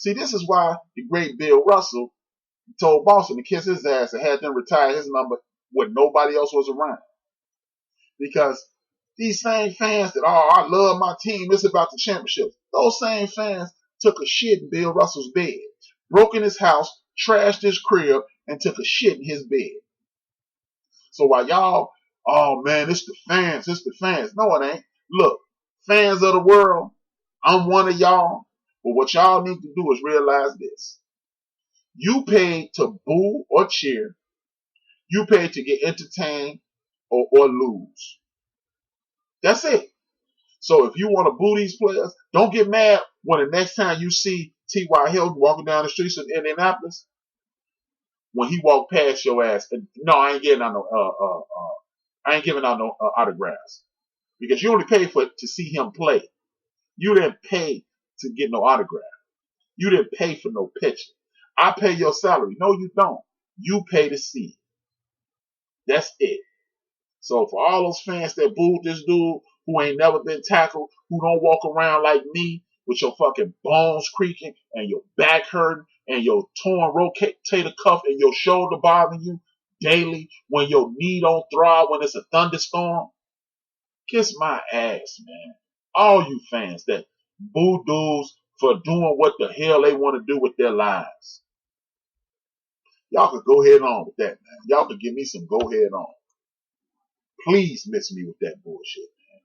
See, this is why the great Bill Russell told Boston to kiss his ass and had them retire his number when nobody else was around. Because these same fans that, oh, I love my team, it's about the championships. Those same fans took a shit in Bill Russell's bed, broke in his house, trashed his crib, and took a shit in his bed. So while y'all, oh man, it's the fans. No, it ain't. Look, fans of the world, I'm one of y'all. But what y'all need to do is realize this. You paid to boo or cheer. You paid to get entertained or lose. That's it. So if you want to boo these players, don't get mad when the next time you see T.Y. Hilton walking down the streets of Indianapolis, when he walked past your ass. And, no, I ain't giving out no autographs, because you only paid to see him play. You didn't pay to get no autograph. You didn't pay for no picture. I pay your salary. No, you don't. You pay to see. That's it. So for all those fans that booed this dude who ain't never been tackled, who don't walk around like me with your fucking bones creaking and your back hurting and your torn rotator cuff and your shoulder bothering you daily, when your knee don't throb when it's a thunderstorm, kiss my ass, man. All you fans that boo dudes for doing what the hell they want to do with their lives. Y'all could go ahead on with that, man. Y'all could give me some go ahead on. Please miss me with that bullshit, man.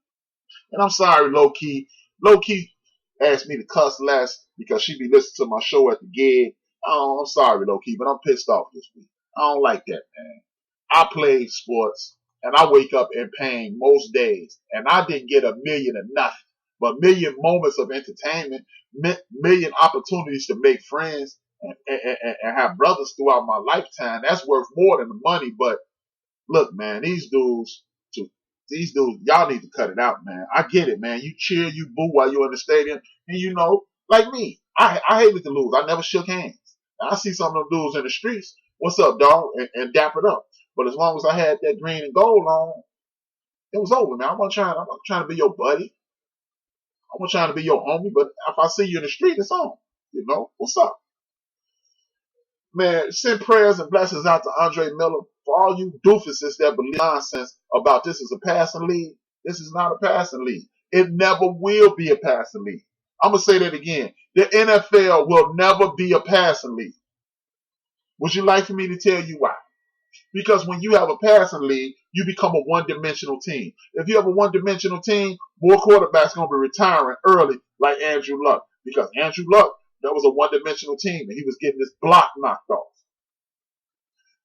And I'm sorry, Low Key. Low Key asked me to cuss less because she be listening to my show at the gig. Oh, I'm sorry, Low Key, but I'm pissed off this week. I don't like that, man. I play sports and I wake up in pain most days, and I didn't get a million or nothing, but million moments of entertainment, million opportunities to make friends and have brothers throughout my lifetime. That's worth more than the money. But look, man, these dudes, y'all need to cut it out, man. I get it, man. You cheer, you boo while you're in the stadium, and you know, like me, I hated to lose. I never shook hands. Now, I see some of them dudes in the streets, what's up, dog, and dap it up. But as long as I had that green and gold on, it was over, man. I'm not trying to be your buddy. I'm not trying to be your homie, but if I see you in the street, it's on. You know, what's up? Man, send prayers and blessings out to Andre Miller. For all you doofuses that believe nonsense about this is a passing league, this is not a passing league. It never will be a passing league. I'm going to say that again. The NFL will never be a passing league. Would you like for me to tell you why? Because when you have a passing league, you become a one-dimensional team. If you have a one-dimensional team, more quarterbacks going to be retiring early like Andrew Luck. Because Andrew Luck, that was a one-dimensional team, and he was getting his block knocked off.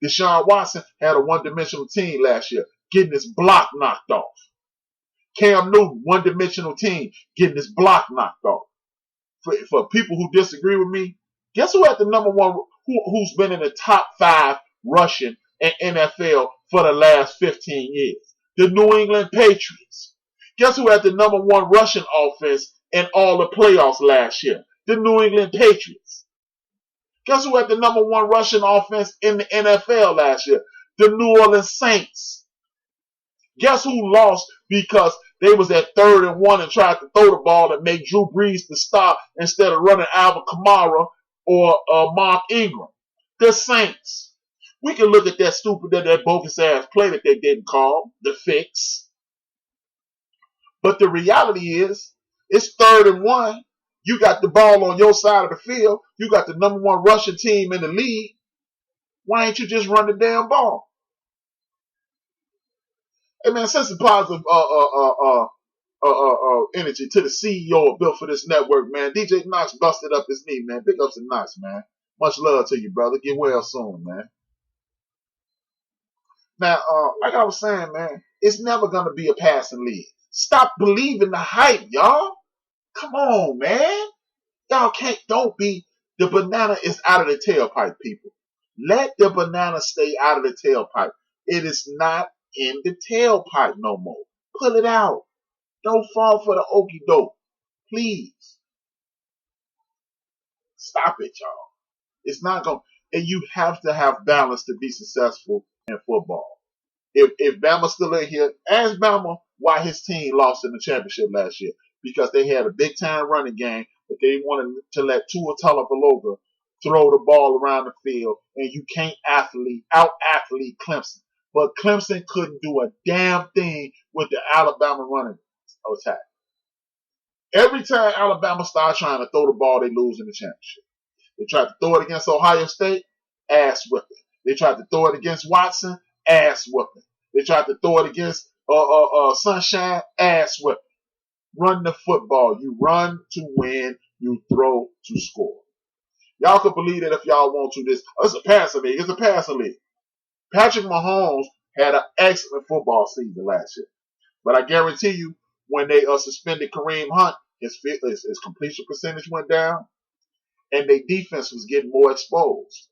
Deshaun Watson had a one-dimensional team last year, getting his block knocked off. Cam Newton, one-dimensional team, getting his block knocked off. For people who disagree with me, guess who had the number one, who's been in the top 5 rushing in NFL for the last 15 years? The New England Patriots. Guess who had the number 1 rushing offense in all the playoffs last year? The New England Patriots. Guess who had the number 1 rushing offense in the NFL last year? The New Orleans Saints. Guess who lost because they was at 3rd and 1 and tried to throw the ball and make Drew Brees to stop instead of running Alvin Kamara or Mark Ingram? The Saints. We can look at that bogus ass play that they didn't call, the fix. But the reality is, it's 3rd and 1. You got the ball on your side of the field. You got the number 1 rushing team in the league. Why ain't you just run the damn ball? Hey man, send some positive energy to the CEO of Built for This Network, man. DJ Knox busted up his knee, man. Big ups to Knox, man. Much love to you, brother. Get well soon, man. Now, like I was saying, man, it's never gonna be a passing league. Stop believing the hype, y'all. Come on, man. Y'all don't be, the banana is out of the tailpipe, people. Let the banana stay out of the tailpipe. It is not in the tailpipe no more. Pull it out. Don't fall for the okie doke. Please. Stop it, y'all. It's not going to, and you have to have balance to be successful in football. If Bama's still in here, ask Bama why his team lost in the championship last year. Because they had a big time running game that they wanted to let Tua Tagovailoa throw the ball around the field, and you can't out-athlete Clemson. But Clemson couldn't do a damn thing with the Alabama running attack. Every time Alabama started trying to throw the ball, they lose in the championship. They tried to throw it against Ohio State, ass whipping. They tried to throw it against Watson, ass whipping. They tried to throw it against Sunshine, ass whipping. Run the football. You run to win. You throw to score. Y'all can believe that if y'all want to. It's a passing league. It's a passing league. Patrick Mahomes had an excellent football season last year. But I guarantee you, when they suspended Kareem Hunt, his completion percentage went down, and their defense was getting more exposed.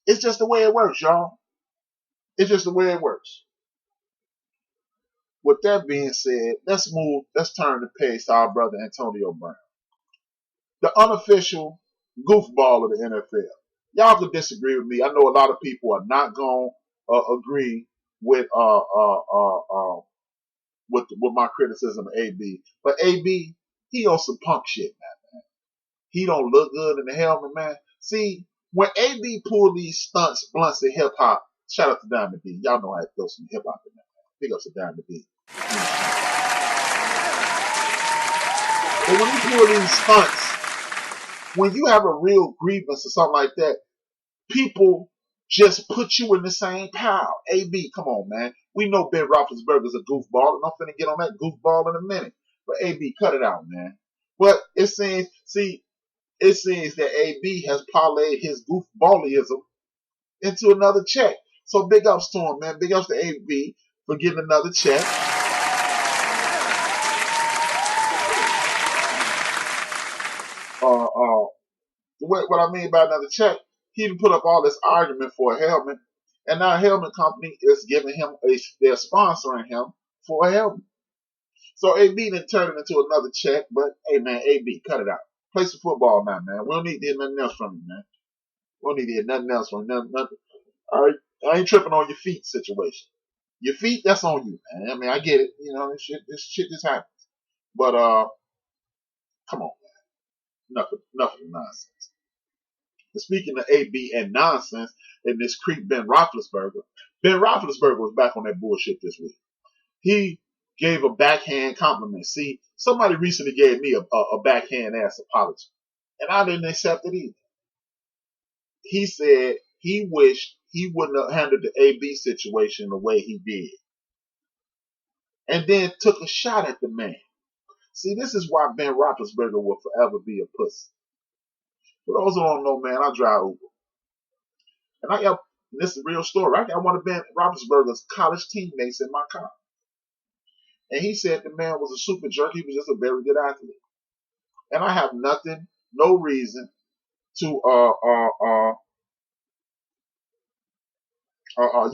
It's just the way it works, y'all. It's just the way it works. With that being said, let's turn the page to our brother Antonio Brown, the unofficial goofball of the NFL. Y'all could disagree with me. I know a lot of people are not going to agree with my criticism of AB. But AB, he on some punk shit, man. He don't look good in the helmet, man. See, when AB pulled these stunts, blunts, and hip hop, shout out to Diamond D. Y'all know I had to throw some hip hop in there, man. Big ups to Diamond D. But when you pull these stunts, when you have a real grievance or something like that, people just put you in the same pile. AB, come on, man. We know Ben Roethlisberger's a goofball, and I'm finna get on that goofball in a minute. But AB, cut it out, man. But it seems that AB has parlayed his goofballism into another check. So big ups to him, man. Big ups to AB for getting another check. What I mean by another check, he done put up all this argument for a helmet, and now a helmet company is giving him they're sponsoring him for a helmet. So AB done turned it into another check, but hey man, AB, cut it out. Play some football now, man. We don't need to hear nothing else from you, man. We don't need to hear nothing else from you. Nothing. All right, I ain't tripping on your feet situation. Your feet, that's on you, man. I mean, I get it. You know, this shit just happens. But come on, man. Enough of the nonsense. And speaking of AB and nonsense, and this creep Ben Roethlisberger was back on that bullshit this week. He gave a backhand compliment. See, somebody recently gave me a backhand ass apology, and I didn't accept it either. He said he wished he wouldn't have handled the AB situation the way he did, and then took a shot at the man. See, this is why Ben Roethlisberger will forever be a pussy. For those who don't know, man, I drive Uber. And this is a real story. I got one of Ben Roethlisberger's college teammates in my car. And he said the man was a super jerk. He was just a very good athlete. And I have no reason to,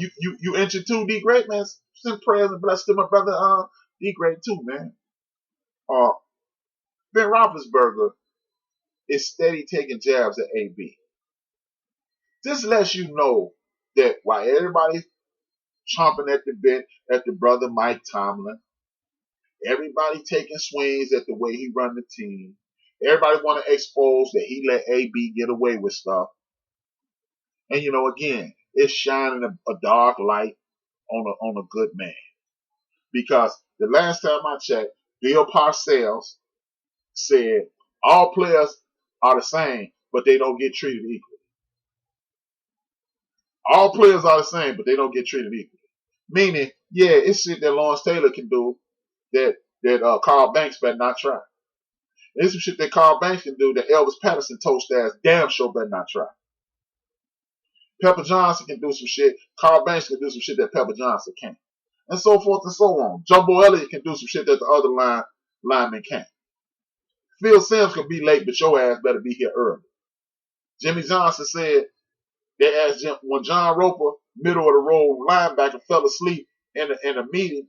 you injured too, D Great, man. Send prayers and bless to my brother, D Great too, man. Ben Roethlisberger is steady taking jabs at AB. This lets you know that while everybody's chomping at the bit at the brother Mike Tomlin, everybody taking swings at the way he run the team, everybody want to expose that he let AB get away with stuff. And you know, again, it's shining a dark light on a good man. Because the last time I checked, Bill Parcells said all players are the same, but they don't get treated equally. All players are the same, but they don't get treated equally. Meaning, yeah, it's shit that Lawrence Taylor can do that Carl Banks better not try. It's some shit that Carl Banks can do that Elvis Patterson toast ass damn sure better not try. Pepper Johnson can do some shit. Carl Banks can do some shit that Pepper Johnson can't. And so forth and so on. Jumbo Elliott can do some shit that the other linemen can't. Phil Simms can be late, but your ass better be here early. Jimmy Johnson said, they asked Jim, when John Roper, middle of the road linebacker, fell asleep in a meeting,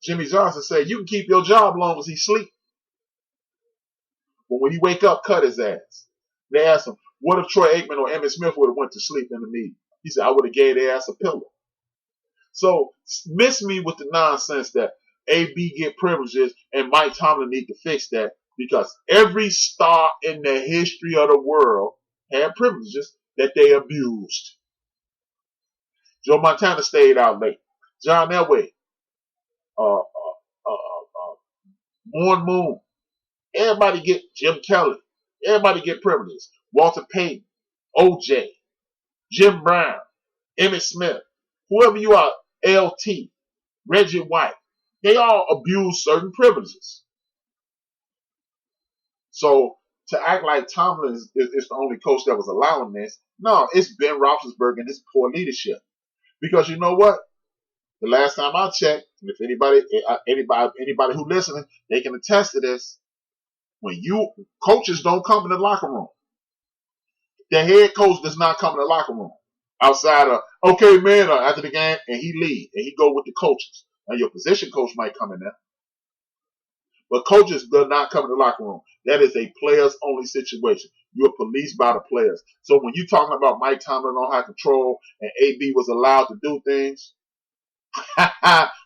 Jimmy Johnson said, you can keep your job long as he sleep. But when he wake up, cut his ass. They asked him, what if Troy Aikman or Emmitt Smith would have went to sleep in the meeting? He said, I would have gave their ass a pillow. So miss me with the nonsense that AB get privileges and Mike Tomlin need to fix that. Because every star in the history of the world had privileges that they abused. Joe Montana stayed out late. John Elway, uh, Warren Moon, everybody get Jim Kelly, everybody get privileges. Walter Payton, OJ, Jim Brown, Emmitt Smith, whoever you are, LT, Reggie White, they all abuse certain privileges. So to act like Tomlin is the only coach that was allowing this, no, it's Ben Roethlisberger and his poor leadership. Because you know what? The last time I checked, and if anybody who listening, they can attest to this. When coaches don't come in the locker room, the head coach does not come in the locker room outside of okay man after the game, and he leave and he go with the coaches. Now your position coach might come in there, but coaches do not come in the locker room. That is a players only situation. You are policed by the players. So when you talking about Mike Tomlin on high control and AB was allowed to do things,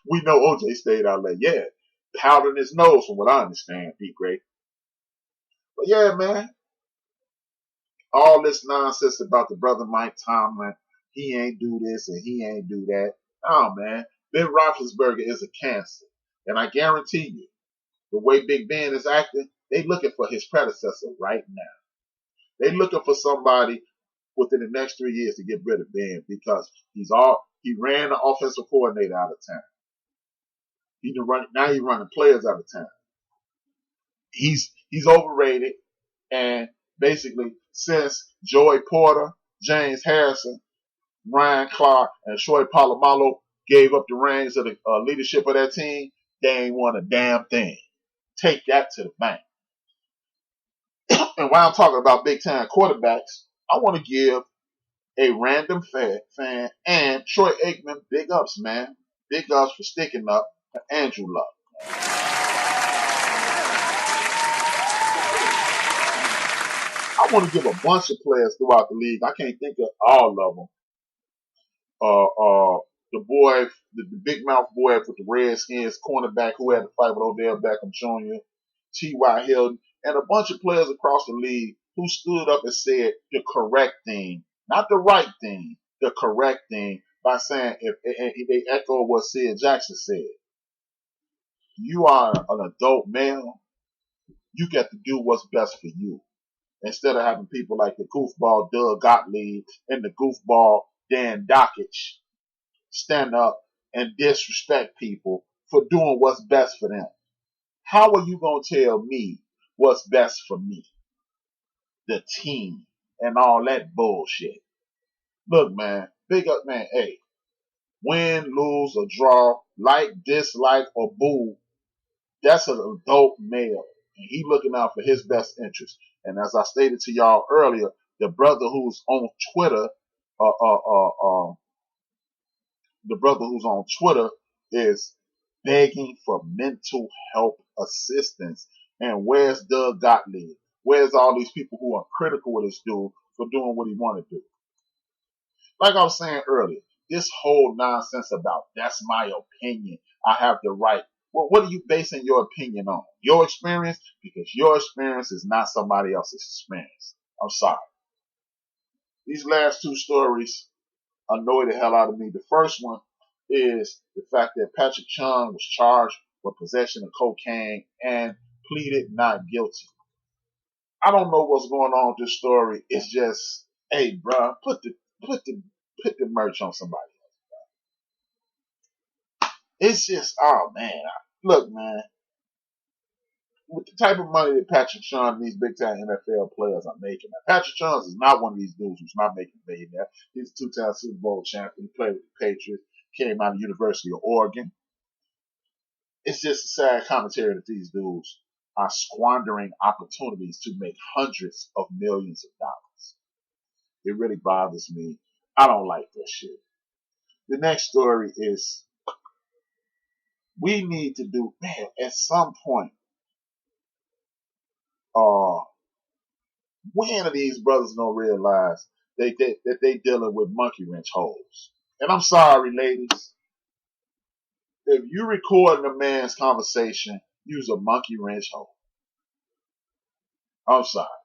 we know OJ stayed out late. Yeah, powdering his nose from what I understand, D. Gray. But yeah, man, all this nonsense about the brother Mike Tomlin, he ain't do this and he ain't do that. Oh man, Ben Roethlisberger is a cancer, and I guarantee you, the way Big Ben is acting, they looking for his predecessor right now. They looking for somebody within the next 3 years to get rid of Ben because he ran the offensive coordinator out of town. Now he's running players out of town. He's overrated, and basically since Joey Porter, James Harrison, Ryan Clark, and Troy Polamalu gave up the reins of the leadership of that team, they ain't won a damn thing. Take that to the bank. And while I'm talking about big time quarterbacks, I want to give a random fan and Troy Aikman big ups, man. Big ups for sticking up for Andrew Luck. I want to give a bunch of players throughout the league. I can't think of all of them. The big mouth boy with the Redskins cornerback who had to fight with Odell Beckham Jr., T.Y. Hilton, and a bunch of players across the league who stood up and said the correct thing, not the right thing, the correct thing by saying, if they echo what Sid Jackson said, you are an adult male, you get to do what's best for you. Instead of having people like the goofball Doug Gottlieb and the goofball Dan Dockich stand up and disrespect people for doing what's best for them. How are you going to tell me what's best for me, the team, and all that bullshit? Look, man, big up, man. Hey, win, lose, or draw, like, dislike, or boo, that's an adult male, and he looking out for his best interest. And as I stated to y'all earlier, the brother who's on Twitter, is begging for mental health assistance. And where's Doug Gottlieb? Where's all these people who are critical of this dude for doing what he want to do? Like I was saying earlier, this whole nonsense about that's my opinion, I have the right. Well, what are you basing your opinion on? Your experience? Because your experience is not somebody else's experience. I'm sorry. These last two stories annoy the hell out of me. The first one is the fact that Patrick Chung was charged with possession of cocaine and pleaded not guilty. I don't know what's going on with this story. It's just, hey, bruh, put the merch on somebody else. It's just, oh man, look, man, with the type of money that Patrick Chung and these big time NFL players are making. Now, Patrick Chung is not one of these dudes who's not making a millionaire. He's a two-time Super Bowl champion. He played with the Patriots. Came out of the University of Oregon. It's just a sad commentary that these dudes are squandering opportunities to make hundreds of millions of dollars. It really bothers me. I don't like that shit. The next story is we need to do, man, at some point, when are these brothers gonna realize that they dealing with monkey wrench holes? And I'm sorry, ladies. If you recording a man's conversation, use a monkey wrench hole. I'm sorry.